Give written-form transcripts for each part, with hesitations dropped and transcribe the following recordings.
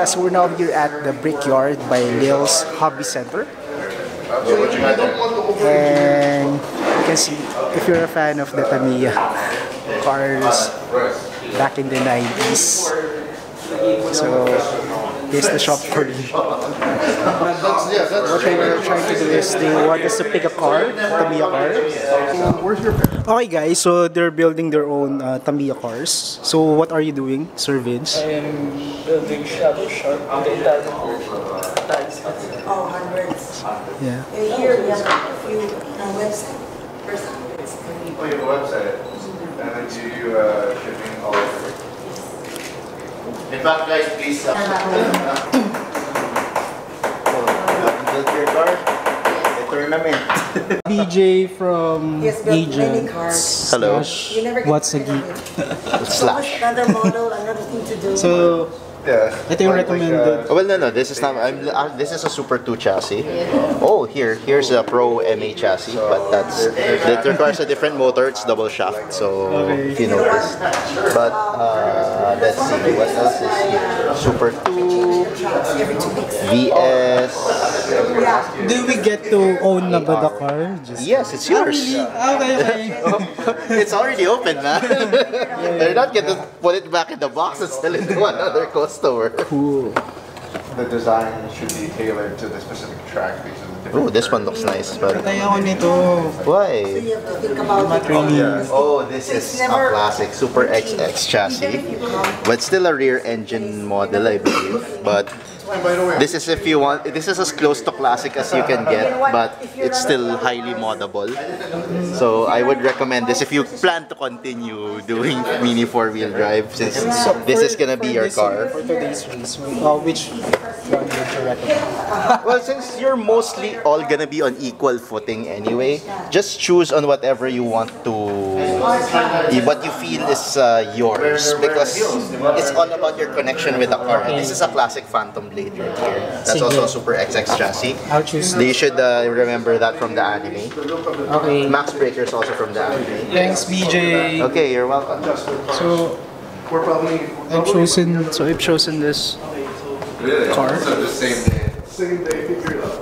So we're now here at the Brickyard by Lil's Hobby Center. And you can see, if you're a fan of the Tamiya cars back in the 90s, so this is the shop for you. What they were trying to do is they want us to pick a car, Tamiya car. Okay guys, so they're building their own Tamiya cars. So what are you doing, Sir Vince? I am building shadow sharp with the Italian tags. Oh, hundreds. Yeah. Here we have a few website. First Oh, you have a website, and then do you shipping all over? In fact, guys, please build your car. Tournament. BJ from Yes, built many cars. Hello. You never get What's a geek? Slash. Another model, another thing to do. So Yeah. I think recommended. Well, no. This is not. This is a Super 2 chassis. Oh, here's a Pro MA chassis, but that requires a different motor. It's double shaft, so if you notice. But let's see what else is here. Super 2, VS. Do we get to own na ba the car? Yes, it's yours. Okay. It's already open, man. They're not going to put it back in the box and sell it to another customer. Cool. The design should be tailored to the specific track because of the different. Oh, this one looks nice, but Patay ako nito. why? You have to think about it. Oh, this is a classic Super XX chassis, but still a rear engine model, I believe. But this is if you want. This is as close to classic as you can get, but it's still highly moddable. So I would recommend this if you plan to continue doing mini 4-wheel drive, since this is gonna be your car. For today's race, which one would you recommend? Well, since you're mostly all gonna be on equal footing anyway, just choose on whatever you want to, what you feel is yours, because it's all about your connection with the car. And this is a classic Phantom Blade right here. That's also a Super XX chassis. I'll choose. You should remember that from the anime. Okay. Max Breaker is also from the anime. Thanks, BJ. Okay, you're welcome. So I've chosen this car. So the same day. Same day.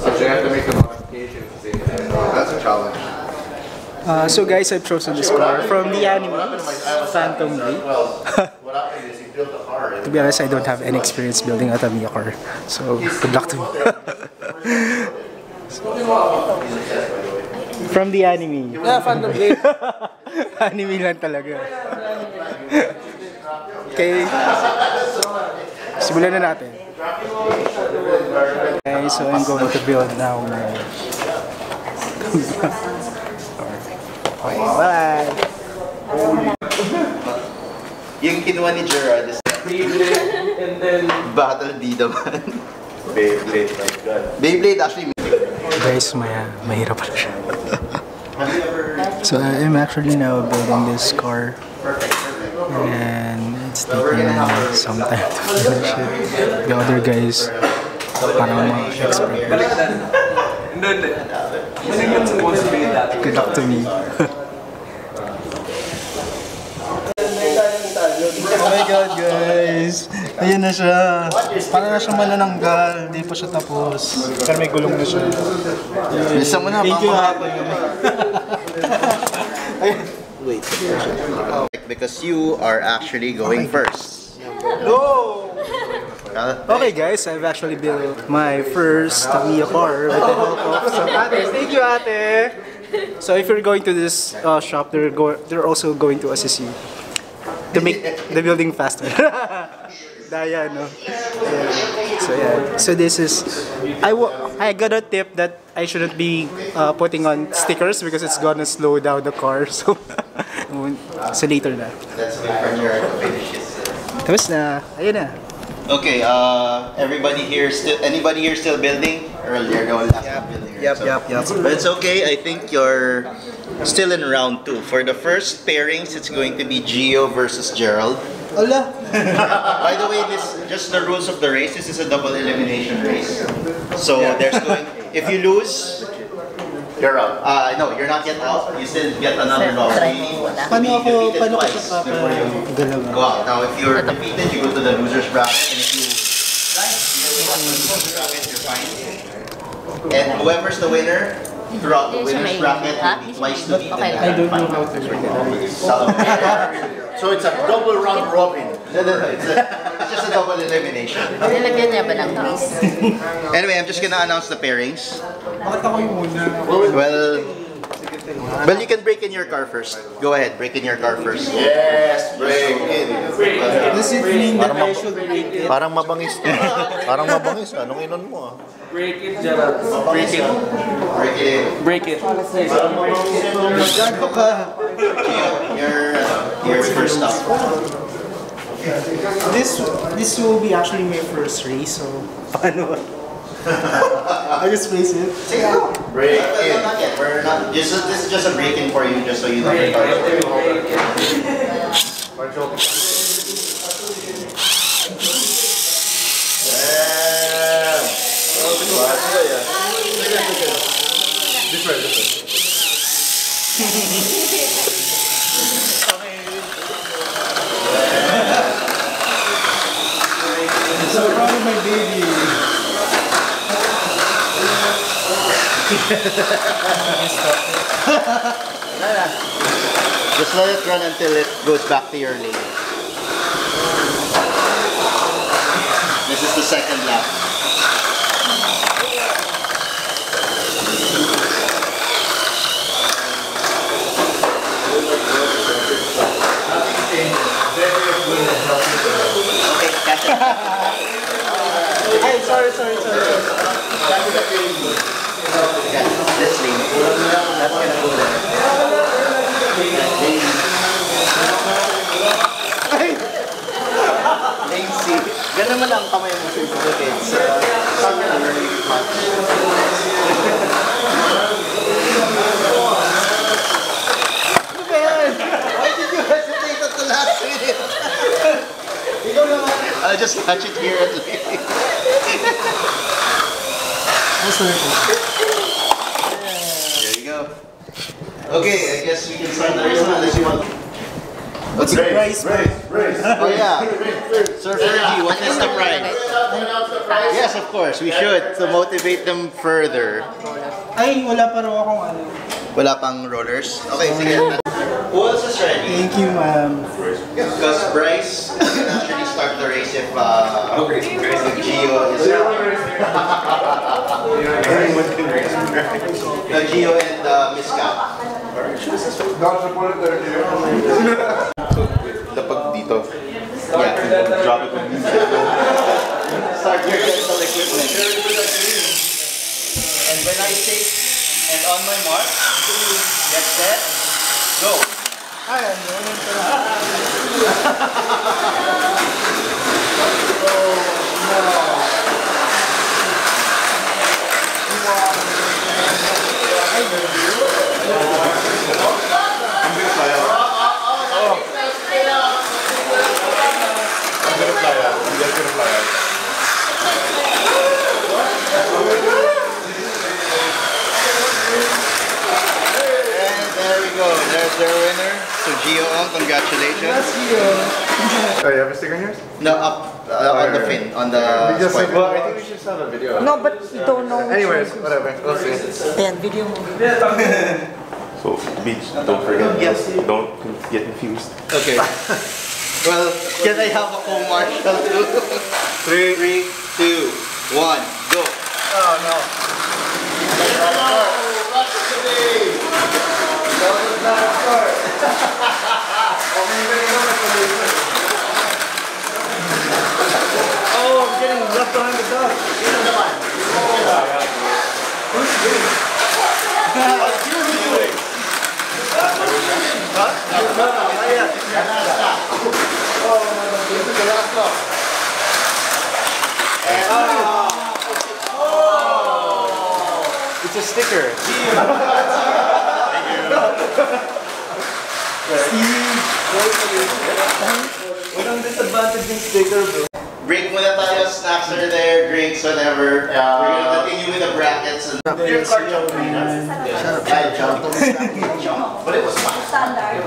So you have to make a modification at the same day. That's a challenge. So guys, I've chosen this car from the anime, Phantom Blade. To be honest, I don't have any experience building a Tamiya car, so good luck to me. From the anime. Yeah, Phantom Blade. Anime lang talaga. Okay. Simulan na natin. Okay, so I'm going to build now my okay, bye! Yung kinuha ni Jerald is And then Battle D naman. Beyblade, my God. Beyblade actually. Guys, mahirap pala siya. So I'm actually now building this car, and it's taking some time to finish it. The other guys, parang mga expert. Good luck to me. Oh my God, guys! Ayan na siya. Parang na siya manananggal. Di pa siya tapos. Pero may gulong na siya. Bisa mo na, Thank you, ate. Wait. Because you are actually going first. No! Okay guys, I've actually built my first Tamiya car with the help of some ate. Thank you, ate! So if you're going to this shop, they're also going to assist you to make the building faster. Daya, no? Yeah. So yeah, so this is, I got a tip that I shouldn't be putting on stickers because it's gonna slow down the car. So, so later na. Let's wait for Jerald to finish it. Tapos na, ayun na. Okay, anybody here still building? Earl, you're the last one building. Right? Yep. But it's okay, I think you're still in round 2. For the first pairings, it's going to be Gio versus Jerald. Ala! By the way, this just the rules of the race. This is a double elimination race. So there's going, if you lose, you're out. No, you're not yet out. You still get another loss. Paano ako twice sa before you dalawa? go out. Now, if you're defeated, you go to the loser's bracket, and if you And whoever's the winner, throughout the winner's bracket, will be twice to beat I don't know how to So it's a double round robin. It's just a double elimination. Nilagyan niya ba ng grease? Anyway, I'm just gonna announce the pairings. Bakit ako yung muna? Well, you can break in your car first. Go ahead, break in your car first. Yes, break in. Does it mean that I should break it? Parang mabangis. Parang mabangis. Anong inon mo ah? Break it, Jerald. Break it. Break it in. Break it. Gago ka. You're first up. This will be actually my first race, so paano ba? I just face it. Break in. Not yet. We're not. This is just a break in for you, just so you know your car. This way. So proud of my baby. Just let it run until it goes back to your lane. This is the second lap. Okay, catch it. Ay, sorry. Yeah, this lane. That's gonna go there. Lane C. Ganun naman ang kamay mo sa kids. Why did you hesitate at the last minute? I'll just catch it here at least. There you go. Okay, I guess we can start the race now unless you want. What's the prize? Race. Oh yeah. Sir Fergie, what is the prize? Yes, of course, we should to motivate them further. Ay, wala pa raw akong ano. Wala pang rollers? Okay, sige. Who else is ready? Thank you, ma'am. Because Bryce can actually start the race if Gio is Gio and Miss Kat. Dapat dito. Yeah. Drop it. Start your dental equipment. And when I say, and on my mark, get set, go. Ay, ano yun pala. There's their winner. So Gio, congratulations. Oh, you have a sticker in yours? No, up on the fin, on the spoiler. Well, I think we should start a video. No, but you don't know. Anyways, whatever. We'll see. Ayan, video mo. So, Beach, don't forget. Yes. Don't get confused. Okay. Well, can I have a co-marshal too? 3, 2, 1, go. Oh no. Oh, I'm getting left behind the dog. Who's doing? What's you doing? Huh? This is the last lap. It's a sticker. Walang disadvantage yung sticker, bro. Break muna tayo, snacks are there, drinks, whatever. We're gonna continue with the brackets. And your car jumped me. I jumped. But it was fine. Standard.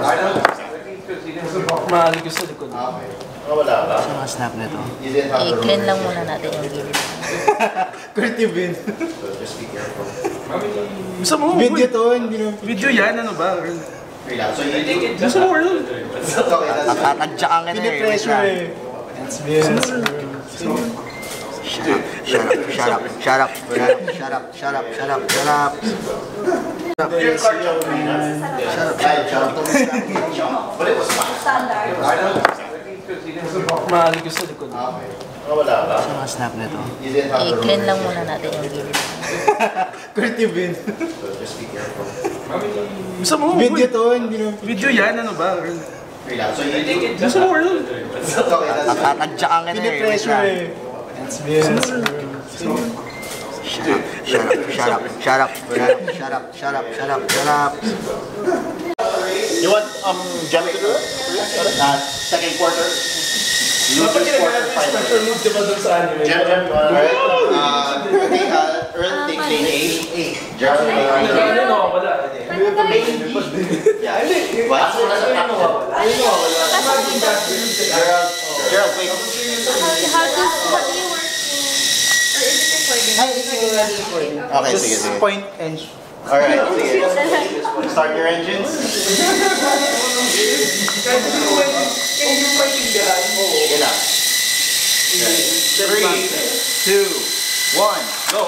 Mahal ko sa likod. Okay. Sa mga snap nito. I-clean lang muna natin yung gilid. Creative bin. Gusto mo? Video to, hindi na. Video yan, ano ba? Gusto mo, Earl? Tatadyakan ka na eh. Pinipressure eh. It's been... Shut up. Mahali ko sa likod. Sa mga snap nito. I-clean lang muna natin yung gilid. Creative bin. Gusto mo? Video to, hindi na. Video yan, ano ba? Earl? Gusto mo, Earl? Tatadyakan ka na eh. Pinipressure eh. It's been... Shut up. You want Jem to do it? Second quarter. Losers quarter final. Jem, alright. Okay, Earl take lane A. Jerald. Jerald, wait. How do you work? Or is it recording? Okay, sige. Point and... Alright, sige. Start your engines. Sige na. 3, 2, 1, go!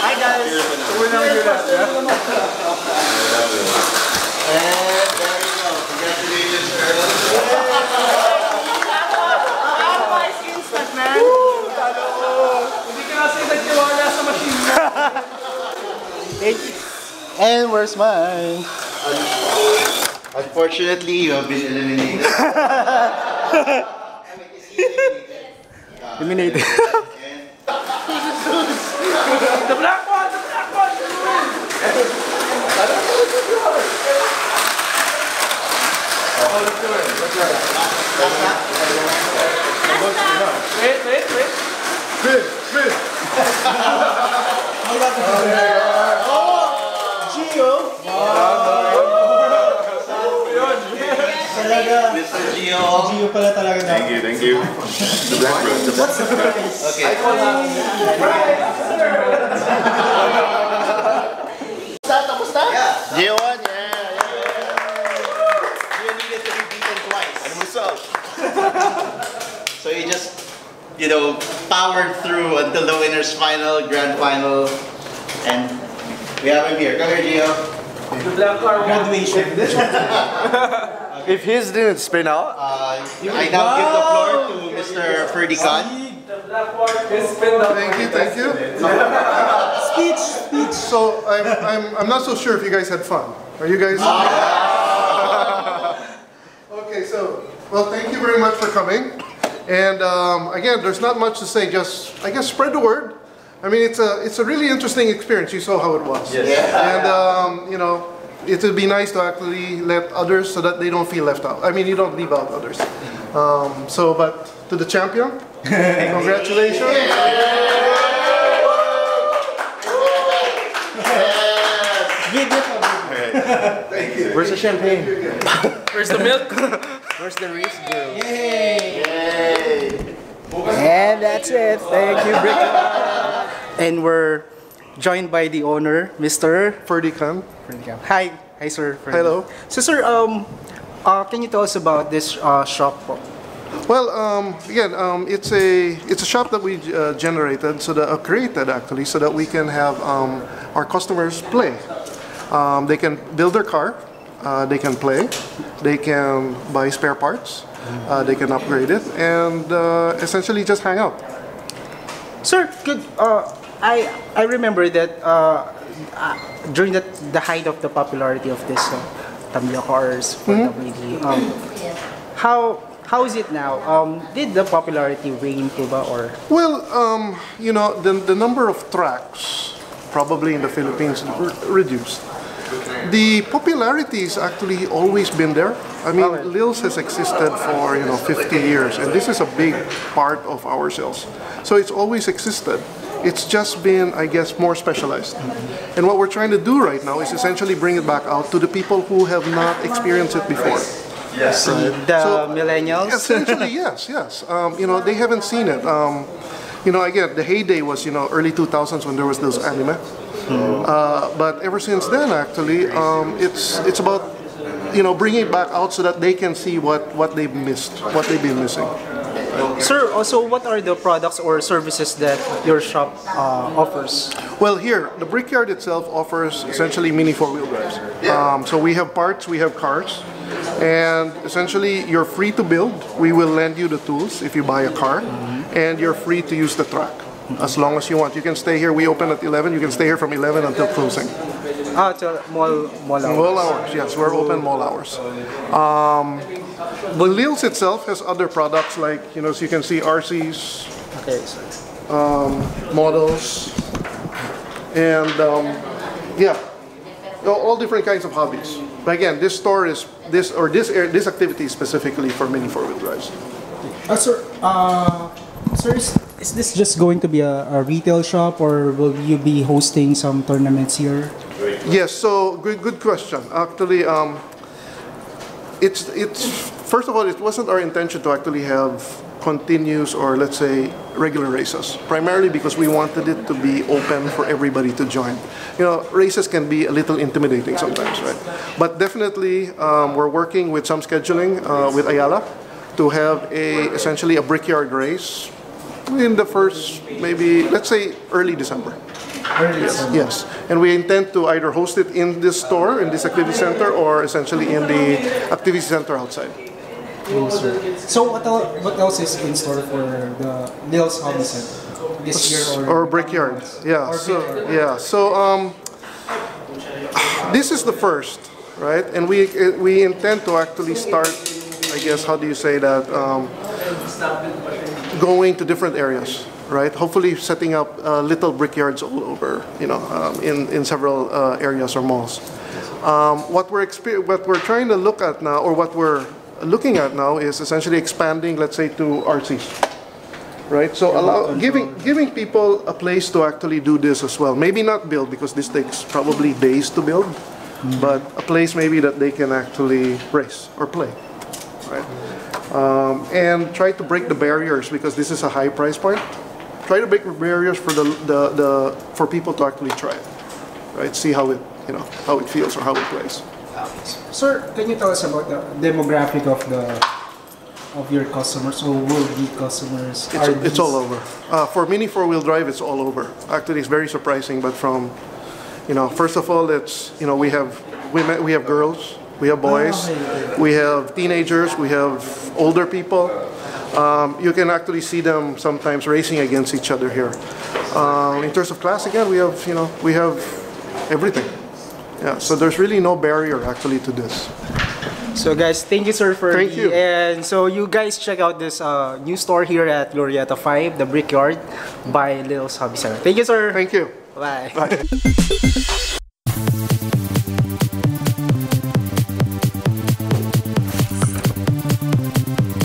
Hi guys! We're now here last, yeah? And there you go. Congratulations, Earl. Hindi ka kasi nagtiwala sa machine na. And where's mine? Unfortunately, you have been eliminated. Eliminated. The black one! Wait. Gio! Mr. Gio. Gio pala talaga na. Thank you. The black rose. What's the price? Okay. Tapos na? Gio won, yeah. Gio needed to be beaten twice. And what's up? So he just, powered through until the winner's final, grand final. And we have him here. Come here, Gio. The black car Graduation. If his didn't spin out, I now give the floor to Mr. Ferdy Khan. Thank you. Speech. So I'm not so sure if you guys had fun. Are you guys? Okay, so thank you very much for coming. And again, there's not much to say. Just I guess spread the word. I mean, it's a really interesting experience. You saw how it was. Yes. Yeah. And it would be nice to actually let others so that they don't feel left out. I mean, you don't leave out others. But to the champion, congratulations. thank you. Where's the champagne? Where's the milk? Where's the wrist, girl? Yay! And that's it. Thank you, Brickyard. And we're joined by the owner, Mr. Ferdy Khan. Hi, sir. Hello. So, sir, can you tell us about this shop? Well, again, it's a shop that we generated, created actually, so that we can have our customers play. They can build their car, they can play, they can buy spare parts, they can upgrade it, and essentially just hang out. Sir, good. I remember that during the height of the popularity of this Tamiya cars for WD, how is it now? Did the popularity wane po ba or? Well, you know, the number of tracks probably in the Philippines reduced. The popularity has actually always been there. I mean, Lils has existed for 50 years, and this is a big part of our sales. So it's always existed. It's just been, I guess, more specialized. And what we're trying to do right now is essentially bring it back out to the people who have not experienced it before. Yes, the millennials. Essentially, yes. You know, they haven't seen it. You know, again, the heyday was early 2000s when there was those anime. But ever since then, actually, it's about bringing it back out so that they can see what they've missed, what they've been missing. Sir, also, what are the products or services that your shop offers? Well, here, the Brickyard itself offers essentially mini four-wheel drives. So we have parts, we have cars, and essentially you're free to build. We will lend you the tools if you buy a car, and you're free to use the track as long as you want. You can stay here. We open at 11. You can stay here from 11 until closing. Till mall hours. Mall hours, yes. We're open mall hours. But Lils itself has other products like, so you can see RCs, Okay, models, and yeah, all different kinds of hobbies. But again, this store is this activity is specifically for mini four-wheel drives. Sir, is this just going to be a retail shop, or will you be hosting some tournaments here? Yes, so good question. Actually, it's first of all, it wasn't our intention to actually have continuous or let's say regular races. Primarily because we wanted it to be open for everybody to join. Races can be a little intimidating sometimes, right? But definitely, we're working with some scheduling with Ayala to have essentially a Brickyard race in the first, maybe, let's say, early December. Yes. And we intend to either host it in this store, in this activity center, or essentially in the activity center outside. So what else is in store for the Lils Hobby Center this year? Or Brickyard. Yeah. So this is the first, right? And we intend to actually start, I guess, how do you say that, going to different areas, right? Hopefully setting up little brickyards all over, in several areas or malls. What we're trying to look at now, or what we're looking at now, is essentially expanding, let's say, to RCs, right? So giving people a place to actually do this as well. Maybe not build, because this takes probably days to build, but a place maybe that they can actually race or play, right? And try to break the barriers, because this is a high price point. Try to break the barriers for for people to actually try it, right? See how it how it feels or how it plays. Sir, can you tell us about the demographic of your customers, or will-be customers? It's all over. For mini four-wheel drive, it's all over. Actually, it's very surprising, but from first of all, it's we have women, we have girls, we have boys, we have teenagers, we have older people. You can actually see them sometimes racing against each other here. In terms of class, again, we have everything. Yeah, so there's really no barrier actually to this. So guys, thank you, sir, for Thank you. And so you guys check out this new store here at Glorieta 5, the Brickyard by Lils Hobby Center. Thank you, sir. Thank you. Bye. Bye.